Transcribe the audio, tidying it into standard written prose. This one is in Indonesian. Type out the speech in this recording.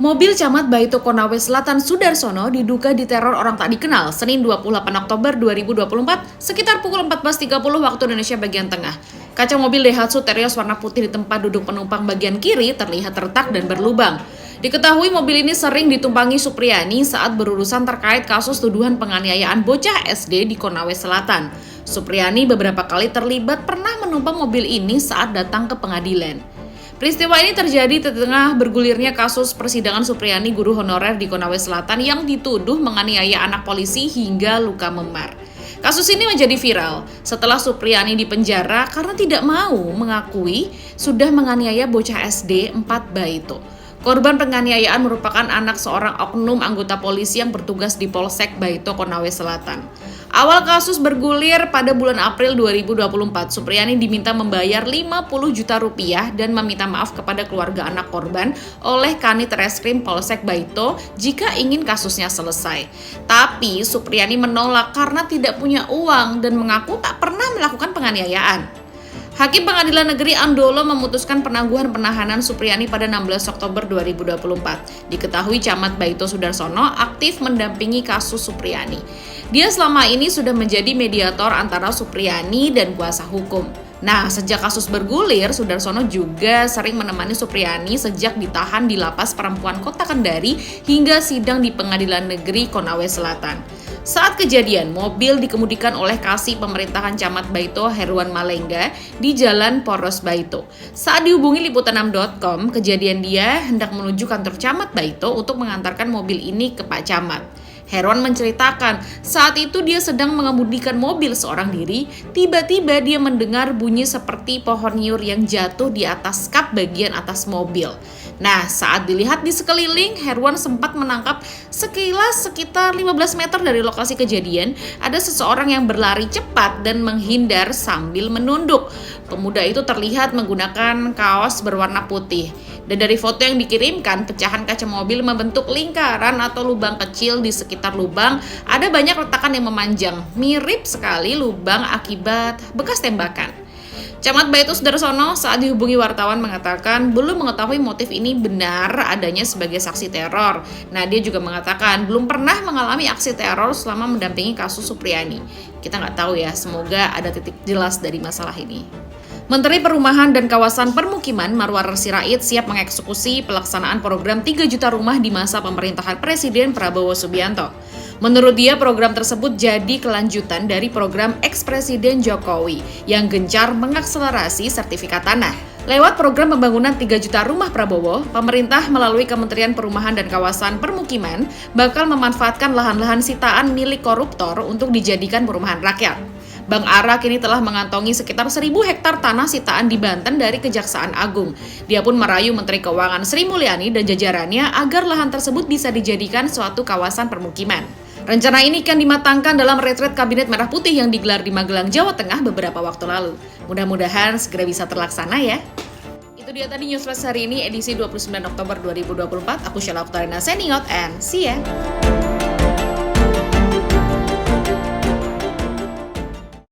Mobil Camat Baito Konawe Selatan Sudarsono diduga diteror orang tak dikenal Senin 28 Oktober 2024 sekitar pukul 14.30 waktu Indonesia bagian tengah. Kaca mobil Daihatsu Terios warna putih di tempat duduk penumpang bagian kiri terlihat retak dan berlubang. Diketahui mobil ini sering ditumpangi Supriyani saat berurusan terkait kasus tuduhan penganiayaan bocah SD di Konawe Selatan. Supriyani beberapa kali terlibat pernah menumpang mobil ini saat datang ke pengadilan. Peristiwa ini terjadi di tengah bergulirnya kasus persidangan Supriyani guru honorer di Konawe Selatan yang dituduh menganiaya anak polisi hingga luka memar. Kasus ini menjadi viral setelah Supriyani dipenjara karena tidak mau mengakui sudah menganiaya bocah SD 4 Baito. Korban penganiayaan merupakan anak seorang oknum anggota polisi yang bertugas di Polsek Baito, Konawe Selatan. Awal kasus bergulir pada bulan April 2024, Supriyani diminta membayar 50 juta rupiah dan meminta maaf kepada keluarga anak korban oleh Kanit Reskrim Polsek Baito jika ingin kasusnya selesai. Tapi Supriyani menolak karena tidak punya uang dan mengaku tak pernah melakukan penganiayaan. Hakim Pengadilan Negeri Andolo memutuskan penangguhan penahanan Supriyani pada 16 Oktober 2024. Diketahui Camat Baito Sudarsono aktif mendampingi kasus Supriyani. Dia selama ini sudah menjadi mediator antara Supriyani dan kuasa hukum. Nah, sejak kasus bergulir, Sudarsono juga sering menemani Supriyani sejak ditahan di Lapas Perempuan Kota Kendari hingga sidang di Pengadilan Negeri Konawe Selatan. Saat kejadian, mobil dikemudikan oleh kasih pemerintahan Camat Baito Herwan Malengga di Jalan Poros Baito. Saat dihubungi liputan6.com, kejadian dia hendak menuju kantor Camat Baito untuk mengantarkan mobil ini ke Pak Camat. Herwan menceritakan saat itu dia sedang mengemudikan mobil seorang diri, tiba-tiba dia mendengar bunyi seperti pohon nyur yang jatuh di atas kap bagian atas mobil. Nah, saat dilihat di sekeliling, Herwan sempat menangkap sekilas sekitar 15 meter dari lokasi kejadian, ada seseorang yang berlari cepat dan menghindar sambil menunduk. Pemuda itu terlihat menggunakan kaos berwarna putih. Dan dari foto yang dikirimkan, pecahan kaca mobil membentuk lingkaran atau lubang kecil di sekitar lubang. Ada banyak retakan yang memanjang, mirip sekali lubang akibat bekas tembakan. Camat Baito Sudarsono saat dihubungi wartawan mengatakan belum mengetahui motif ini benar adanya sebagai saksi teror. Nah, dia juga mengatakan belum pernah mengalami aksi teror selama mendampingi kasus Supriyani. Kita nggak tahu ya, semoga ada titik jelas dari masalah ini. Menteri Perumahan dan Kawasan Permukiman Marwarar Sirait siap mengeksekusi pelaksanaan program 3 juta rumah di masa pemerintahan Presiden Prabowo Subianto. Menurut dia, program tersebut jadi kelanjutan dari program eks-Presiden Jokowi yang gencar mengakselerasi sertifikat tanah. Lewat program pembangunan 3 juta rumah Prabowo, pemerintah melalui Kementerian Perumahan dan Kawasan Permukiman bakal memanfaatkan lahan-lahan sitaan milik koruptor untuk dijadikan perumahan rakyat. Bang Ara kini telah mengantongi sekitar 1.000 hektar tanah sitaan di Banten dari Kejaksaan Agung. Dia pun merayu Menteri Keuangan Sri Mulyani dan jajarannya agar lahan tersebut bisa dijadikan suatu kawasan permukiman. Rencana ini akan dimatangkan dalam retret Kabinet Merah Putih yang digelar di Magelang, Jawa Tengah beberapa waktu lalu. Mudah-mudahan segera bisa terlaksana ya. Itu dia tadi News Flash hari ini edisi 29 Oktober 2024. Aku Sheila Oktarina signing out and see ya.